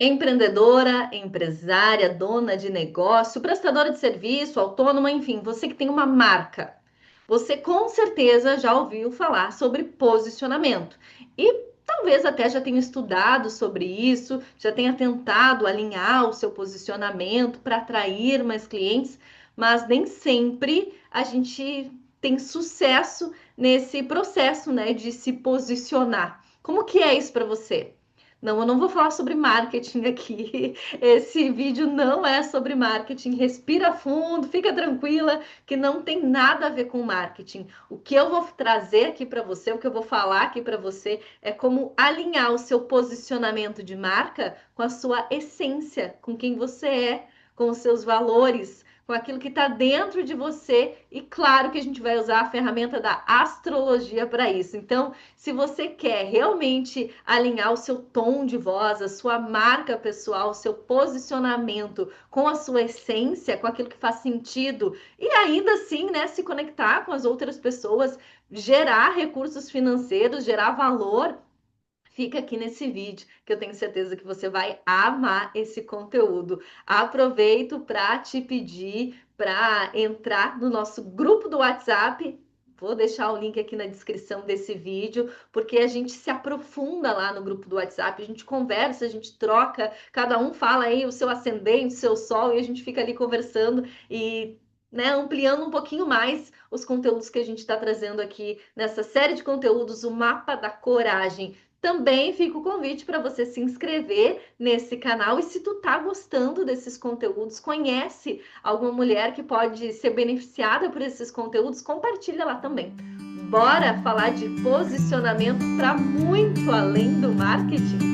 Empreendedora, empresária, dona de negócio, prestadora de serviço, autônoma, enfim, você que tem uma marca. Você com certeza já ouviu falar sobre posicionamento. E talvez até já tenha estudado sobre isso, já tenha tentado alinhar o seu posicionamento para atrair mais clientes, mas nem sempre a gente tem sucesso nesse processo, né, de se posicionar. Como que é isso para você? Não, eu não vou falar sobre marketing aqui. Esse vídeo não é sobre marketing. Respira fundo, fica tranquila, que não tem nada a ver com marketing. O que eu vou trazer aqui para você, o que eu vou falar aqui para você é como alinhar o seu posicionamento de marca com a sua essência, com quem você é, com os seus valores, com aquilo que está dentro de você. E claro que a gente vai usar a ferramenta da astrologia para isso. Então, se você quer realmente alinhar o seu tom de voz, a sua marca pessoal, o seu posicionamento com a sua essência, com aquilo que faz sentido, e ainda assim, né, se conectar com as outras pessoas, gerar recursos financeiros, gerar valor, fica aqui nesse vídeo, que eu tenho certeza que você vai amar esse conteúdo. Aproveito para te pedir para entrar no nosso grupo do WhatsApp. Vou deixar o link aqui na descrição desse vídeo, porque a gente se aprofunda lá no grupo do WhatsApp, a gente conversa, a gente troca, cada um fala aí o seu ascendente, o seu sol, e a gente fica ali conversando e, né, ampliando um pouquinho mais os conteúdos que a gente está trazendo aqui nessa série de conteúdos, o Mapa da Coragem. Também fica o convite para você se inscrever nesse canal e se tu tá gostando desses conteúdos, conhece alguma mulher que pode ser beneficiada por esses conteúdos, compartilha lá também. Bora falar de posicionamento para muito além do marketing?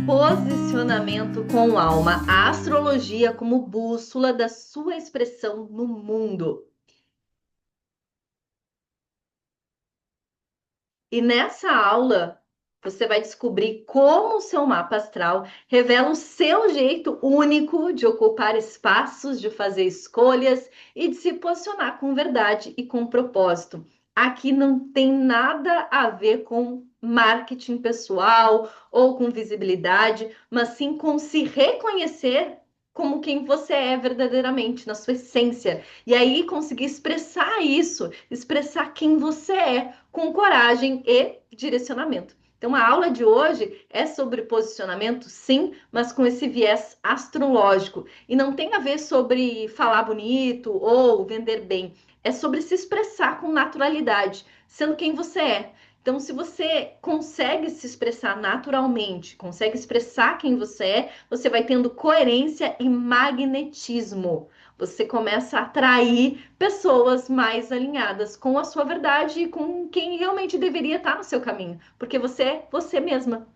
Posicionamento com alma, a astrologia como bússola da sua expressão no mundo. E nessa aula, você vai descobrir como o seu mapa astral revela o seu jeito único de ocupar espaços, de fazer escolhas e de se posicionar com verdade e com propósito. Aqui não tem nada a ver com marketing pessoal ou com visibilidade, mas sim com se reconhecer como quem você é verdadeiramente, na sua essência. E aí conseguir expressar isso, expressar quem você é com coragem e direcionamento. Então, a aula de hoje é sobre posicionamento, sim, mas com esse viés astrológico. E não tem a ver sobre falar bonito ou vender bem. É sobre se expressar com naturalidade, sendo quem você é. Então, se você consegue se expressar naturalmente, consegue expressar quem você vai tendo coerência e magnetismo. Você começa a atrair pessoas mais alinhadas com a sua verdade e com quem realmente deveria estar no seu caminho, porque você é você mesma.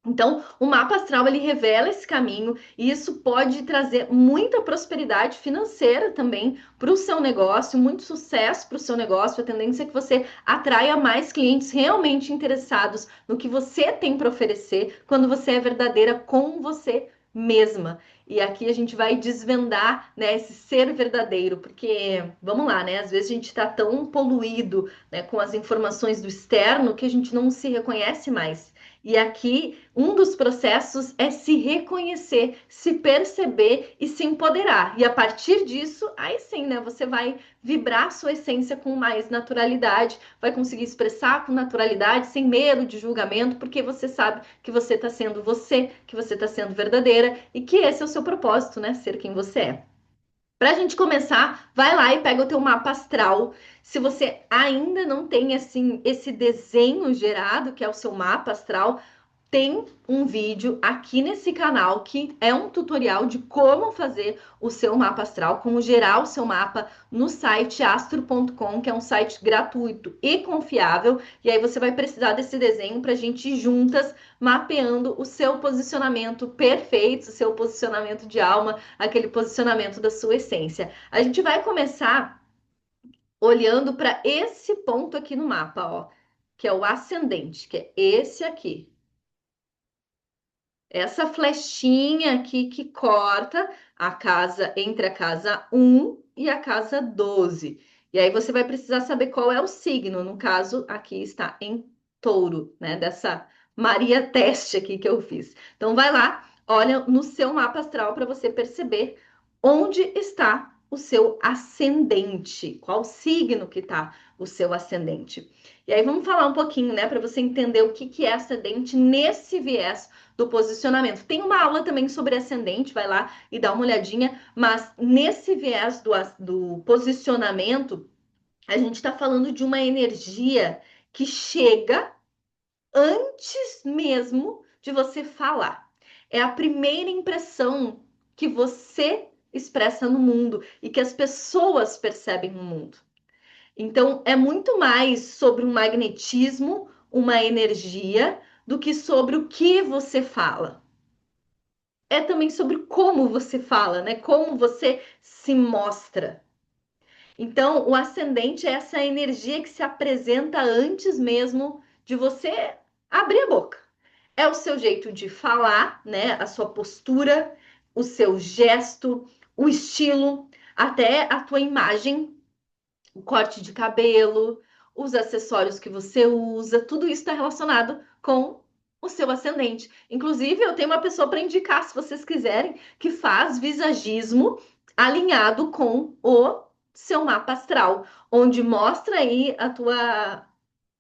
Então, o mapa astral ele revela esse caminho e isso pode trazer muita prosperidade financeira também para o seu negócio, muito sucesso para o seu negócio. A tendência é que você atraia mais clientes realmente interessados no que você tem para oferecer quando você é verdadeira com você mesma. E aqui a gente vai desvendar, né, esse ser verdadeiro, porque vamos lá, né? Às vezes a gente está tão poluído, né, com as informações do externo que a gente não se reconhece mais. E aqui, um dos processos é se reconhecer, se perceber e se empoderar. E a partir disso, aí sim, né? Você vai vibrar sua essência com mais naturalidade, vai conseguir expressar com naturalidade, sem medo de julgamento, porque você sabe que você está sendo você, que você está sendo verdadeira e que esse é o seu propósito, né? Ser quem você é. Para a gente começar, vai lá e pega o teu mapa astral. Se você ainda não tem assim esse desenho gerado, que é o seu mapa astral, tem um vídeo aqui nesse canal que é um tutorial de como fazer o seu mapa astral, como gerar o seu mapa no site astro.com, que é um site gratuito e confiável. E aí você vai precisar desse desenho para a gente ir juntas mapeando o seu posicionamento perfeito, o seu posicionamento de alma, aquele posicionamento da sua essência. A gente vai começar olhando para esse ponto aqui no mapa, ó, que é o ascendente, que é esse aqui. essa flechinha aqui que corta a casa entre a casa 1 e a casa 12. E aí você vai precisar saber qual é o signo. No caso, aqui está em touro, né? Dessa Maria Teste aqui que eu fiz. Então vai lá, olha no seu mapa astral para você perceber onde está o seu ascendente, qual signo que está o seu ascendente. E aí vamos falar um pouquinho, né, para você entender o que que é ascendente nesse viés do posicionamento. Tem uma aula também sobre ascendente, vai lá e dá uma olhadinha, mas nesse viés do posicionamento, a gente está falando de uma energia que chega antes mesmo de você falar. É a primeira impressão que você expressa no mundo e que as pessoas percebem no mundo. Então, é muito mais sobre um magnetismo, uma energia, do que sobre o que você fala. É também sobre como você fala, né? Como você se mostra. Então, o ascendente é essa energia que se apresenta antes mesmo de você abrir a boca. É o seu jeito de falar, né? A sua postura, o seu gesto, o estilo, até a tua imagem, o corte de cabelo, os acessórios que você usa, tudo isso está relacionado com o seu ascendente. Inclusive, eu tenho uma pessoa para indicar, se vocês quiserem, que faz visagismo alinhado com o seu mapa astral, onde mostra aí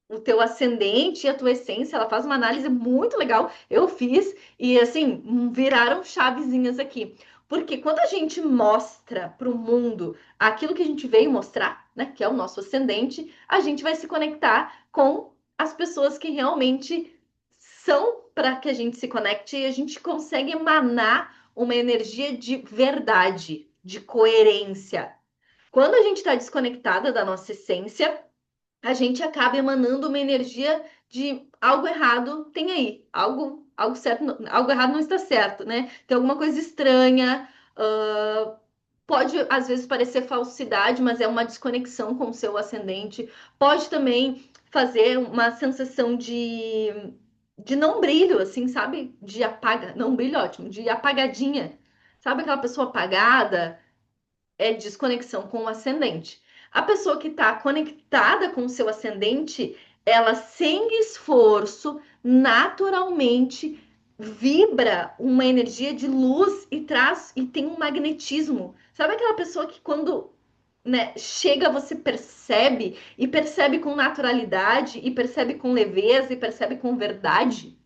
o teu ascendente e a tua essência. Ela faz uma análise muito legal. Eu fiz e assim, viraram chavezinhas aqui. Porque quando a gente mostra para o mundo aquilo que a gente veio mostrar, né, que é o nosso ascendente, a gente vai se conectar com as pessoas que realmente são para que a gente se conecte e a gente consegue emanar uma energia de verdade, de coerência. Quando a gente está desconectada da nossa essência, a gente acaba emanando uma energia de algo errado tem aí, algo certo, algo errado não está certo, né? Tem alguma coisa estranha, pode às vezes parecer falsidade, mas é uma desconexão com o seu ascendente. Pode também fazer uma sensação de não brilho, assim, sabe? De apaga, não brilho ótimo, de apagadinha. Sabe aquela pessoa apagada? É desconexão com o ascendente. A pessoa que está conectada com o seu ascendente, ela sem esforço, naturalmente vibra uma energia de luz e traz e tem um magnetismo. Sabe aquela pessoa que quando né, chega, você percebe e percebe com naturalidade e percebe com leveza e percebe com verdade?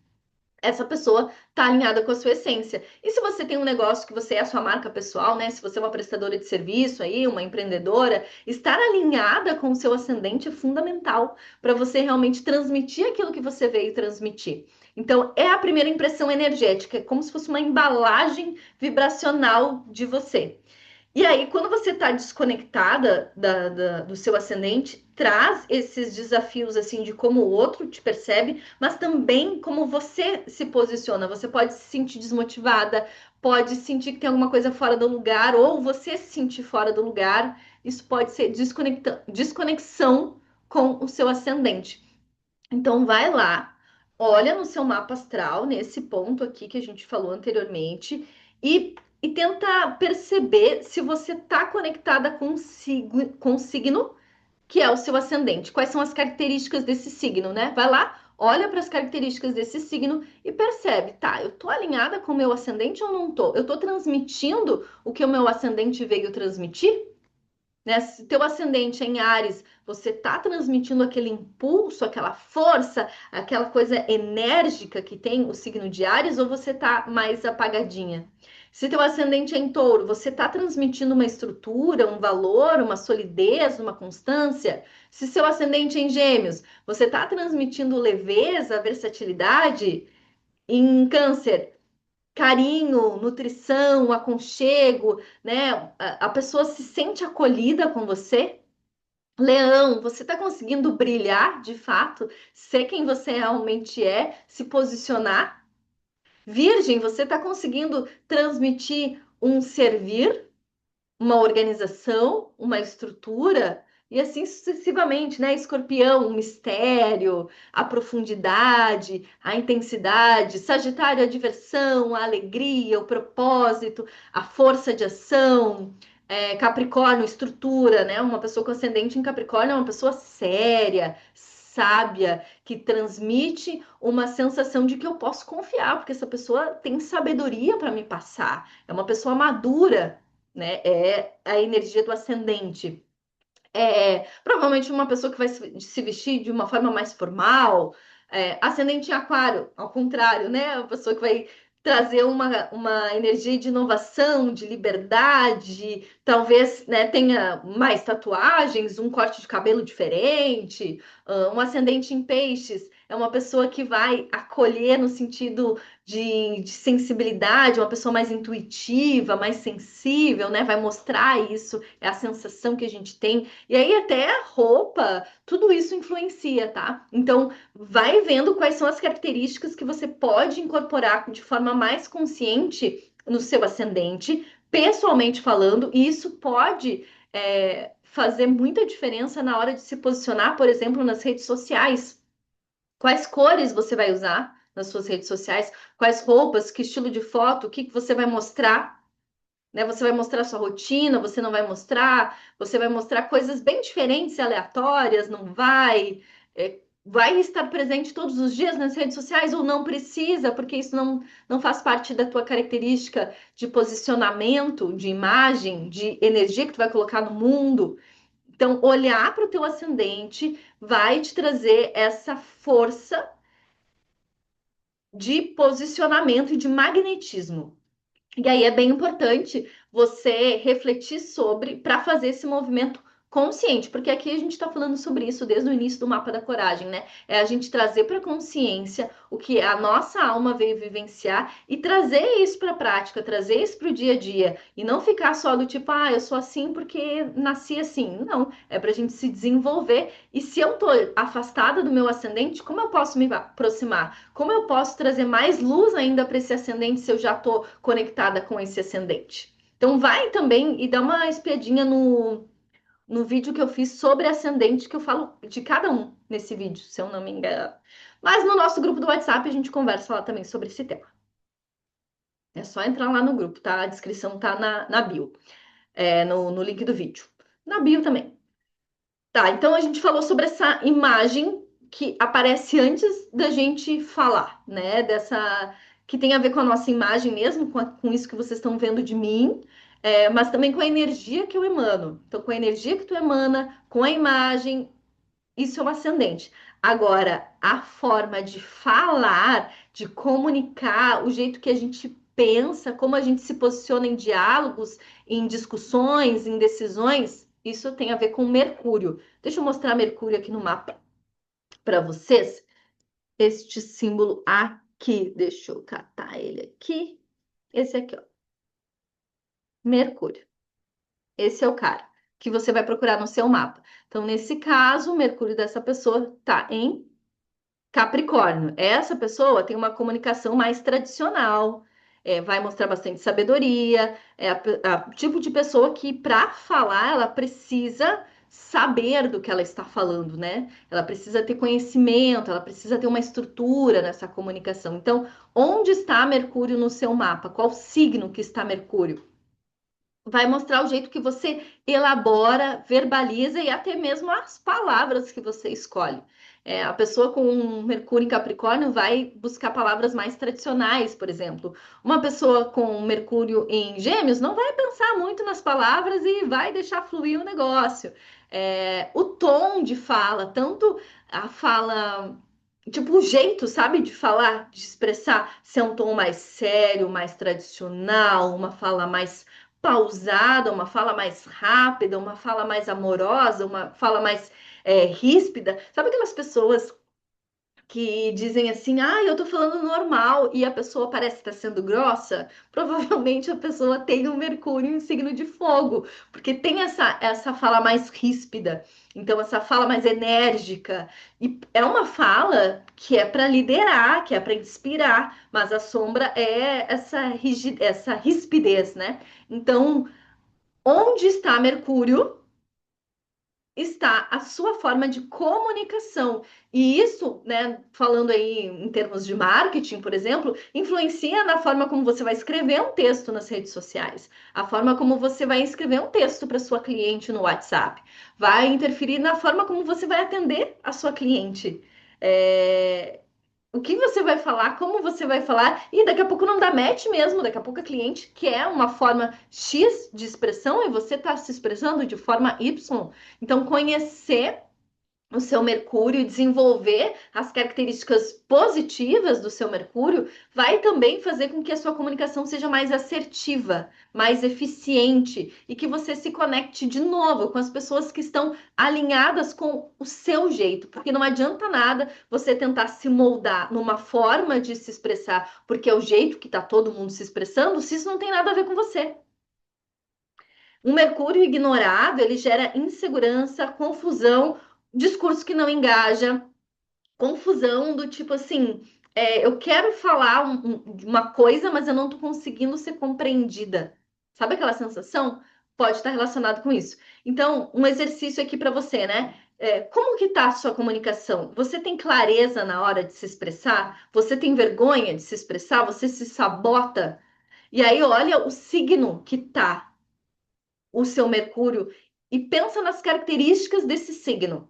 Essa pessoa está alinhada com a sua essência. E se você tem um negócio que você é a sua marca pessoal, né? Se você é uma prestadora de serviço aí, uma empreendedora, estar alinhada com o seu ascendente é fundamental para você realmente transmitir aquilo que você veio transmitir. Então, é a primeira impressão energética, é como se fosse uma embalagem vibracional de você. E aí, quando você está desconectada do seu ascendente, traz esses desafios assim de como o outro te percebe, mas também como você se posiciona. Você pode se sentir desmotivada, pode sentir que tem alguma coisa fora do lugar, ou você se sentir fora do lugar. Isso pode ser desconexão com o seu ascendente. Então, vai lá, olha no seu mapa astral, nesse ponto aqui que a gente falou anteriormente, e tenta perceber se você está conectada com o signo que é o seu ascendente. Quais são as características desse signo, né? Vai lá, olha para as características desse signo e percebe, tá? Eu tô alinhada com o meu ascendente ou não tô? Eu tô transmitindo o que o meu ascendente veio transmitir? Né? Se teu ascendente é em Áries, você tá transmitindo aquele impulso, aquela força, aquela coisa enérgica que tem o signo de Áries, ou você tá mais apagadinha? Se teu ascendente é em Touro, você tá transmitindo uma estrutura, um valor, uma solidez, uma constância? Se seu ascendente é em Gêmeos, você tá transmitindo leveza, versatilidade? Em Câncer, carinho, nutrição, aconchego, né? A pessoa se sente acolhida com você. Leão, você está conseguindo brilhar de fato, ser quem você realmente é, se posicionar. Virgem, você está conseguindo transmitir um servir, uma organização, uma estrutura, e assim sucessivamente, né? Escorpião, o mistério, a profundidade, a intensidade, Sagitário, a diversão, a alegria, o propósito, a força de ação. Capricórnio, estrutura, né? Uma pessoa com ascendente em Capricórnio é uma pessoa séria, sábia, que transmite uma sensação de que eu posso confiar, porque essa pessoa tem sabedoria para me passar, é uma pessoa madura, né? É a energia do ascendente. Provavelmente uma pessoa que vai se vestir de uma forma mais formal, ascendente em aquário, ao contrário, né? Uma pessoa que vai trazer uma energia de inovação, de liberdade, talvez, né, tenha mais tatuagens, um corte de cabelo diferente, um ascendente em peixes. É uma pessoa que vai acolher no sentido de sensibilidade, uma pessoa mais intuitiva, mais sensível, né? Vai mostrar isso, é a sensação que a gente tem. E aí até a roupa, tudo isso influencia, tá? Então, vai vendo quais são as características que você pode incorporar de forma mais consciente no seu ascendente, pessoalmente falando, e isso pode fazer muita diferença na hora de se posicionar, por exemplo, nas redes sociais. Quais cores você vai usar nas suas redes sociais? Quais roupas? Que estilo de foto? O que que você vai mostrar? Né? Você vai mostrar sua rotina, você não vai mostrar, você vai mostrar coisas bem diferentes e aleatórias, não vai. Vai estar presente todos os dias nas redes sociais ou não precisa, porque isso não faz parte da tua característica de posicionamento, de imagem, de energia que tu vai colocar no mundo. Então, olhar para o teu ascendente vai te trazer essa força de posicionamento e de magnetismo. E aí é bem importante você refletir sobre para fazer esse movimento consciente, porque aqui a gente está falando sobre isso desde o início do mapa da coragem, né? É a gente trazer para consciência o que a nossa alma veio vivenciar e trazer isso para a prática, trazer isso para o dia a dia e não ficar só do tipo, ah, eu sou assim porque nasci assim. Não, é para a gente se desenvolver. E se eu tô afastada do meu ascendente, como eu posso me aproximar? Como eu posso trazer mais luz ainda para esse ascendente se eu já estou conectada com esse ascendente? Então, vai também e dá uma espiadinha no vídeo que eu fiz sobre ascendente, que eu falo de cada um nesse vídeo, se eu não me engano. Mas no nosso grupo do WhatsApp a gente conversa lá também sobre esse tema. É só entrar lá no grupo, tá? A descrição tá na bio, no link do vídeo. Na bio também. Tá, então a gente falou sobre essa imagem que aparece antes da gente falar, né? Dessa que tem a ver com a nossa imagem mesmo, com isso que vocês estão vendo de mim, mas também com a energia que eu emano. Então, com a energia que tu emana, com a imagem, isso é o ascendente. Agora, a forma de falar, de comunicar, o jeito que a gente pensa, como a gente se posiciona em diálogos, em discussões, em decisões, isso tem a ver com Mercúrio. Deixa eu mostrar Mercúrio aqui no mapa para vocês. Este símbolo aqui, deixa eu catar ele aqui. Esse aqui, ó, Mercúrio. Esse é o cara que você vai procurar no seu mapa. Então, nesse caso, o Mercúrio dessa pessoa está em Capricórnio, essa pessoa tem uma comunicação mais tradicional, vai mostrar bastante sabedoria, tipo de pessoa que, para falar, ela precisa saber do que ela está falando, né? Ela precisa ter conhecimento, ela precisa ter uma estrutura nessa comunicação. Então, onde está Mercúrio no seu mapa? Qual signo que está Mercúrio? Vai mostrar o jeito que você elabora, verbaliza e até mesmo as palavras que você escolhe. A pessoa com um Mercúrio em Capricórnio vai buscar palavras mais tradicionais, por exemplo. Uma pessoa com Mercúrio em Gêmeos não vai pensar muito nas palavras e vai deixar fluir o negócio. O tom de fala, tanto a fala, tipo, o jeito, sabe, de falar, de expressar, se é um tom mais sério, mais tradicional, uma fala mais pausada, uma fala mais rápida, uma fala mais amorosa, uma fala mais ríspida. Sabe aquelas pessoas que dizem assim, ah, eu tô falando normal e a pessoa parece estar sendo grossa? Provavelmente a pessoa tem um Mercúrio em signo de fogo, porque tem essa fala mais ríspida, então essa fala mais enérgica. E é uma fala que é para liderar, que é para inspirar, mas a sombra é essa rispidez, né? Então, onde está Mercúrio está a sua forma de comunicação. E isso, né, falando aí em termos de marketing, por exemplo, influencia na forma como você vai escrever um texto nas redes sociais, a forma como você vai escrever um texto para sua cliente no WhatsApp, vai interferir na forma como você vai atender a sua cliente. É, o que você vai falar, como você vai falar, e daqui a pouco não dá match mesmo, daqui a pouco a cliente quer uma forma X de expressão e você está se expressando de forma Y. Então, conhecer o seu Mercúrio e desenvolver as características positivas do seu Mercúrio vai também fazer com que a sua comunicação seja mais assertiva, mais eficiente e que você se conecte de novo com as pessoas que estão alinhadas com o seu jeito, porque não adianta nada você tentar se moldar numa forma de se expressar, porque é o jeito que está todo mundo se expressando, se isso não tem nada a ver com você. Um Mercúrio ignorado, ele gera insegurança, confusão, discurso que não engaja, confusão do tipo assim, eu quero falar uma coisa, mas eu não estou conseguindo ser compreendida. Sabe aquela sensação? Pode estar relacionado com isso. Então, um exercício aqui para você, né? Como que tá a sua comunicação? Você tem clareza na hora de se expressar? Você tem vergonha de se expressar? Você se sabota? E aí, olha o signo que tá o seu Mercúrio e pensa nas características desse signo.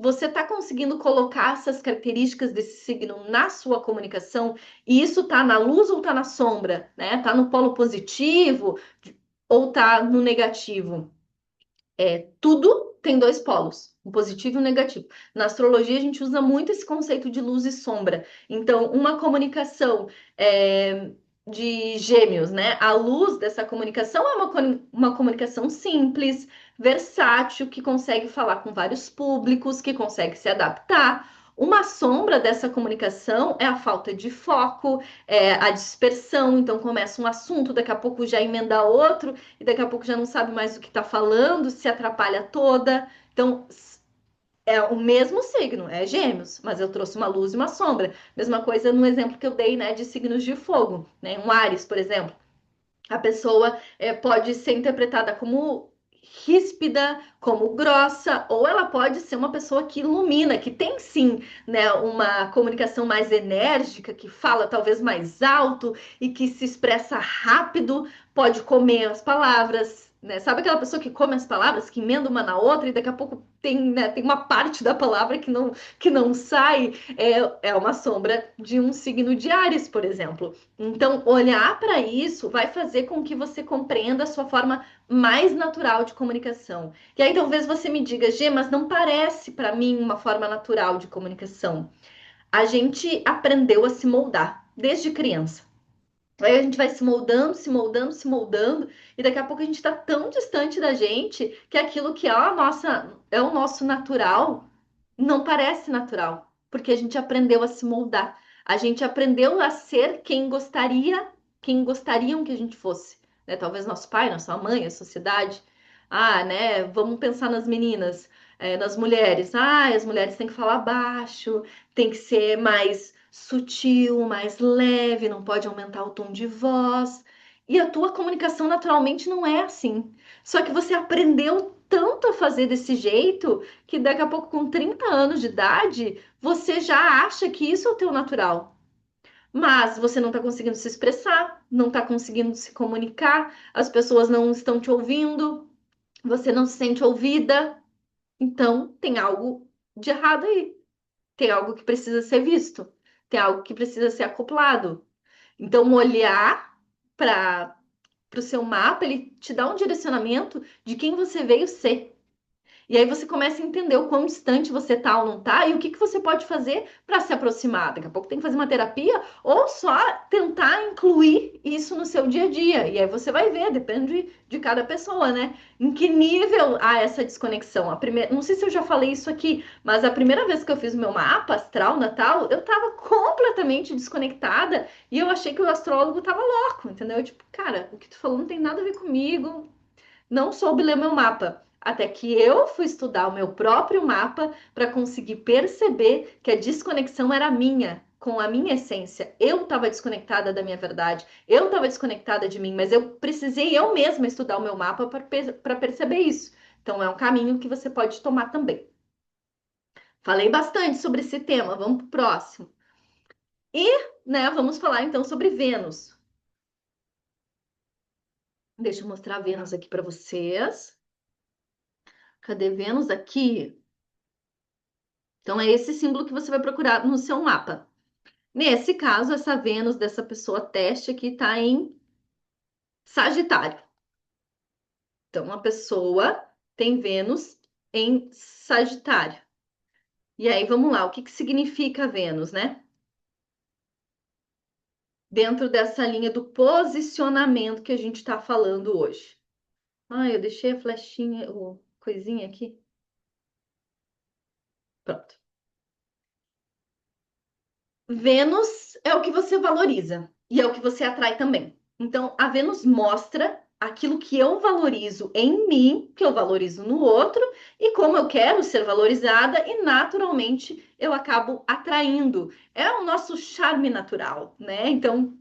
Você está conseguindo colocar essas características desse signo na sua comunicação e isso está na luz ou está na sombra, né? Está no polo positivo ou está no negativo? Tudo tem dois polos, o positivo e o negativo. Na astrologia, a gente usa muito esse conceito de luz e sombra. Então, uma comunicação de gêmeos, né? A luz dessa comunicação é uma comunicação simples, versátil, que consegue falar com vários públicos, que consegue se adaptar. Uma sombra dessa comunicação é a falta de foco, a dispersão. Então, começa um assunto, daqui a pouco já emenda outro e daqui a pouco já não sabe mais o que está falando, se atrapalha toda. Então, é o mesmo signo, é Gêmeos, mas eu trouxe uma luz e uma sombra. Mesma coisa no exemplo que eu dei, né, de signos de fogo, né? Um Áries, por exemplo. A pessoa pode ser interpretada como ríspida, como grossa, ou ela pode ser uma pessoa que ilumina, que tem sim, né, uma comunicação mais enérgica, que fala talvez mais alto e que se expressa rápido, pode comer as palavras, né? Sabe aquela pessoa que come as palavras, que emenda uma na outra e daqui a pouco tem, né, tem uma parte da palavra que não sai? É uma sombra de um signo de Áries, por exemplo. Então, olhar para isso vai fazer com que você compreenda a sua forma mais natural de comunicação. E aí talvez você me diga, Gê, mas não parece para mim uma forma natural de comunicação. A gente aprendeu a se moldar desde criança. Aí a gente vai se moldando, se moldando, se moldando, e daqui a pouco a gente está tão distante da gente que aquilo que é o nosso natural não parece natural, porque a gente aprendeu a se moldar. A gente aprendeu a ser quem gostariam que a gente fosse, né? Talvez nosso pai, nossa mãe, a sociedade. Ah, né? Vamos pensar nas meninas, nas mulheres. Ah, as mulheres têm que falar baixo, tem que ser mais sutil, mais leve, não pode aumentar o tom de voz. E a tua comunicação naturalmente não é assim. Só que você aprendeu tanto a fazer desse jeito que daqui a pouco, com 30 anos de idade, você já acha que isso é o teu natural. Mas você não está conseguindo se expressar, não está conseguindo se comunicar, as pessoas não estão te ouvindo, você não se sente ouvida. Então, tem algo de errado aí. Tem algo que precisa ser visto, tem algo que precisa ser acoplado. Então, olhar para o seu mapa, ele te dá um direcionamento de quem você veio ser. E aí você começa a entender o quão distante você tá ou não tá e o que que você pode fazer para se aproximar. Daqui a pouco tem que fazer uma terapia ou só tentar incluir isso no seu dia a dia. E aí você vai ver, depende de cada pessoa, né? Em que nível há essa desconexão. A primeira, não sei se eu já falei isso aqui, mas a primeira vez que eu fiz o meu mapa astral natal, eu tava completamente desconectada e eu achei que o astrólogo tava louco, entendeu? Tipo, cara, o que tu falou não tem nada a ver comigo, não soube ler meu mapa. Até que eu fui estudar o meu próprio mapa para conseguir perceber que a desconexão era minha, com a minha essência. Eu estava desconectada da minha verdade, eu estava desconectada de mim, mas eu precisei eu mesma estudar o meu mapa para perceber isso. Então, é um caminho que você pode tomar também. Falei bastante sobre esse tema, vamos para o próximo. E, né, vamos falar então sobre Vênus. Deixa eu mostrar a Vênus aqui para vocês. Cadê Vênus aqui? Então, é esse símbolo que você vai procurar no seu mapa. Nesse caso, essa Vênus dessa pessoa teste aqui está em Sagitário. Então, a pessoa tem Vênus em Sagitário. E aí, vamos lá, o que que significa Vênus, né? Dentro dessa linha do posicionamento que a gente está falando hoje. Ah, eu deixei a flechinha, o coisinha aqui. Pronto. Vênus é o que você valoriza e é o que você atrai também. Então, a Vênus mostra aquilo que eu valorizo em mim, que eu valorizo no outro, e como eu quero ser valorizada, e naturalmente eu acabo atraindo. É o nosso charme natural, né? Então,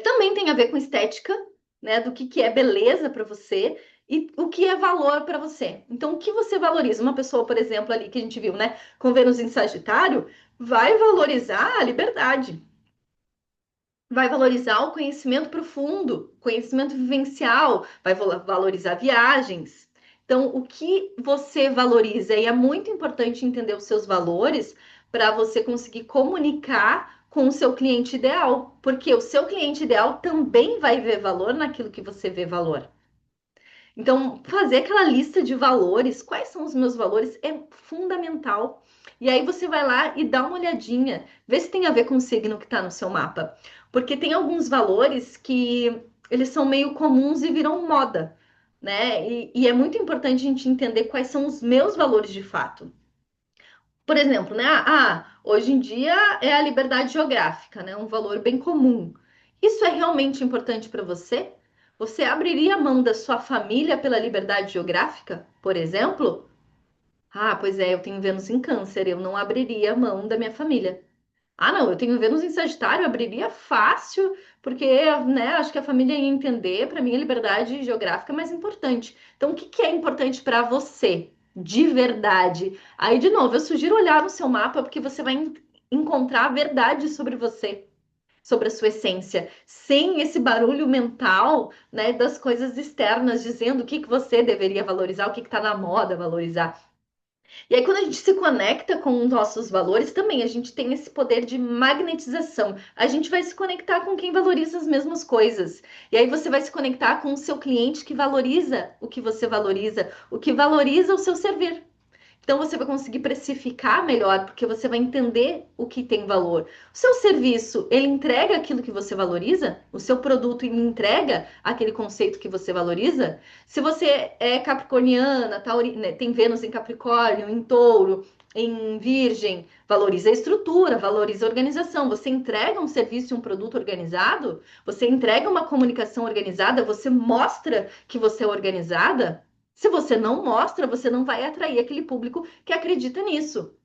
também tem a ver com estética, né? Do que é beleza para você e o que é valor para você. Então, o que você valoriza? Uma pessoa, por exemplo, ali que a gente viu, né? Com Vênus em Sagitário, vai valorizar a liberdade, vai valorizar o conhecimento profundo, conhecimento vivencial, vai valorizar viagens. Então, o que você valoriza? E é muito importante entender os seus valores para você conseguir comunicar com o seu cliente ideal, porque o seu cliente ideal também vai ver valor naquilo que você vê valor. Então, fazer aquela lista de valores, quais são os meus valores, é fundamental. E aí você vai lá e dá uma olhadinha, vê se tem a ver com o signo que está no seu mapa. Porque tem alguns valores que eles são meio comuns e viram moda, né? E é muito importante a gente entender quais são os meus valores de fato. Por exemplo, né? Hoje em dia é a liberdade geográfica, né? Um valor bem comum. Isso é realmente importante para você? Você abriria a mão da sua família pela liberdade geográfica, por exemplo? Ah, pois é, eu tenho Vênus em Câncer, eu não abriria a mão da minha família. Ah, não, eu tenho Vênus em Sagitário, eu abriria fácil, porque, né, acho que a família ia entender, para mim a liberdade geográfica é mais importante. Então, o que que é importante para você, de verdade? Aí, de novo, eu sugiro olhar no seu mapa, porque você vai encontrar a verdade sobre você, sobre a sua essência, sem esse barulho mental, né, das coisas externas dizendo o que que você deveria valorizar, o que que tá na moda valorizar. E aí, quando a gente se conecta com os nossos valores, também a gente tem esse poder de magnetização. A gente vai se conectar com quem valoriza as mesmas coisas. E aí você vai se conectar com o seu cliente que valoriza o que você valoriza, o que valoriza o seu servir. Então você vai conseguir precificar melhor, porque você vai entender o que tem valor. O seu serviço, ele entrega aquilo que você valoriza? O seu produto ele entrega aquele conceito que você valoriza? Se você é capricorniana, né, tem Vênus em Capricórnio, em Touro, em Virgem, valoriza a estrutura, valoriza a organização. Você entrega um serviço e um produto organizado? Você entrega uma comunicação organizada? Você mostra que você é organizada? Se você não mostra, você não vai atrair aquele público que acredita nisso.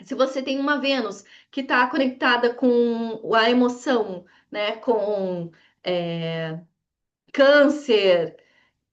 Se você tem uma Vênus que está conectada com a emoção, né, com é, câncer,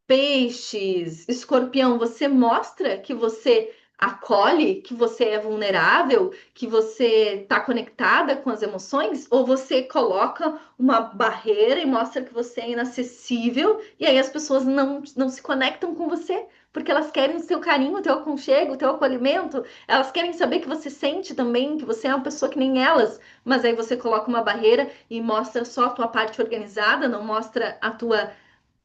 peixes, escorpião, você mostra que você acolhe, que você é vulnerável, que você está conectada com as emoções, ou você coloca uma barreira e mostra que você é inacessível, e aí as pessoas não se conectam com você, porque elas querem o seu carinho, o teu aconchego, o teu acolhimento, elas querem saber que você sente também, que você é uma pessoa que nem elas, mas aí você coloca uma barreira e mostra só a tua parte organizada, não mostra a tua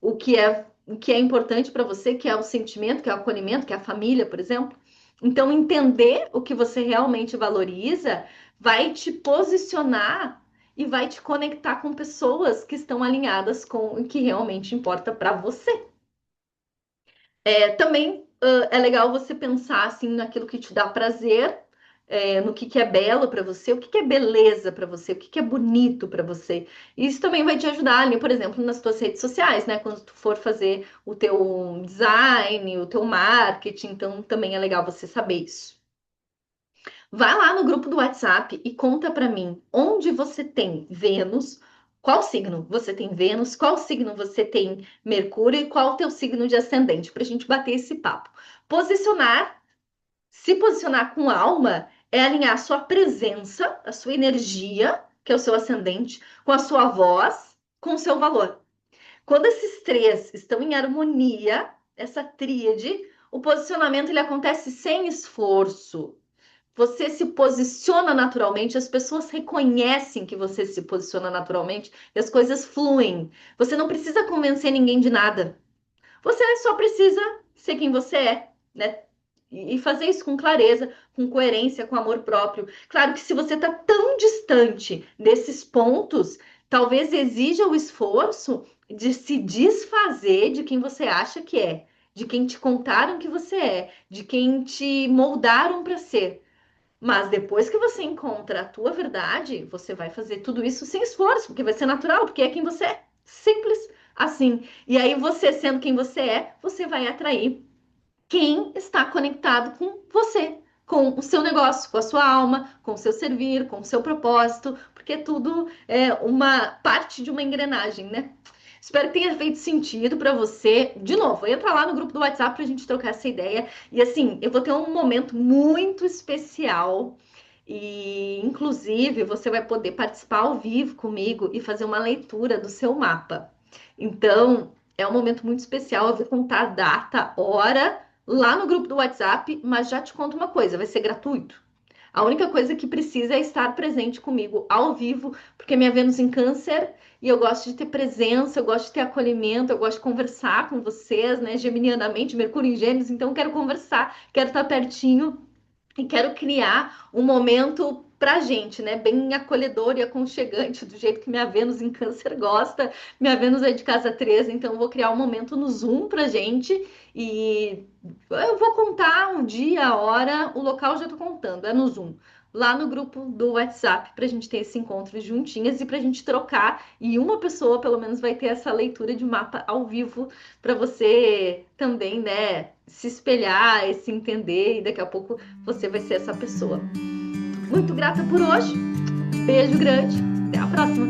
o que é importante para você, que é o sentimento, que é o acolhimento, que é a família, por exemplo. Então, entender o que você realmente valoriza vai te posicionar e vai te conectar com pessoas que estão alinhadas com o que realmente importa para você. Também é legal você pensar assim naquilo que te dá prazer, no que é belo para você, o que é beleza para você, o que é bonito para você. Isso também vai te ajudar ali, por exemplo, nas tuas redes sociais, né? Quando tu for fazer o teu design, o teu marketing, então também é legal você saber isso. Vai lá no grupo do WhatsApp e conta para mim onde você tem Vênus, qual signo você tem Vênus, qual signo você tem Mercúrio e qual o teu signo de ascendente, para a gente bater esse papo. Se posicionar com alma é alinhar a sua presença, a sua energia, que é o seu ascendente, com a sua voz, com o seu valor. Quando esses três estão em harmonia, essa tríade, o posicionamento ele acontece sem esforço. Você se posiciona naturalmente, as pessoas reconhecem que você se posiciona naturalmente e as coisas fluem. Você não precisa convencer ninguém de nada. Você só precisa ser quem você é, né? E fazer isso com clareza, com coerência, com amor próprio. Claro que se você está tão distante desses pontos, talvez exija o esforço de se desfazer de quem você acha que é, de quem te contaram que você é, de quem te moldaram para ser. Mas depois que você encontra a tua verdade, você vai fazer tudo isso sem esforço, porque vai ser natural, porque é quem você é. Simples assim. E aí, você sendo quem você é, você vai atrair quem está conectado com você, com o seu negócio, com a sua alma, com o seu servir, com o seu propósito, porque tudo é uma parte de uma engrenagem, né? Espero que tenha feito sentido para você. De novo, entra lá no grupo do WhatsApp para a gente trocar essa ideia. E assim, eu vou ter um momento muito especial. E, inclusive, você vai poder participar ao vivo comigo e fazer uma leitura do seu mapa. Então, é um momento muito especial. Eu vou contar a data, hora, lá no grupo do WhatsApp, mas já te conto uma coisa: vai ser gratuito. A única coisa que precisa é estar presente comigo ao vivo, porque minha Vênus em Câncer e eu gosto de ter presença, eu gosto de ter acolhimento, eu gosto de conversar com vocês, né? Geminianamente, Mercúrio em Gêmeos, então eu quero conversar, quero estar pertinho e quero criar um momento pra gente, né? Bem acolhedor e aconchegante, do jeito que minha Vênus em Câncer gosta. Minha Vênus é de casa 13, então eu vou criar um momento no Zoom pra gente e eu vou contar um dia, a hora, o local eu já tô contando, é no Zoom. Lá no grupo do WhatsApp, para a gente ter esse encontro juntinhas e para a gente trocar. E uma pessoa, pelo menos, vai ter essa leitura de mapa ao vivo para você também, né, se espelhar e se entender. E daqui a pouco você vai ser essa pessoa. Muito grata por hoje. Beijo grande. Até a próxima.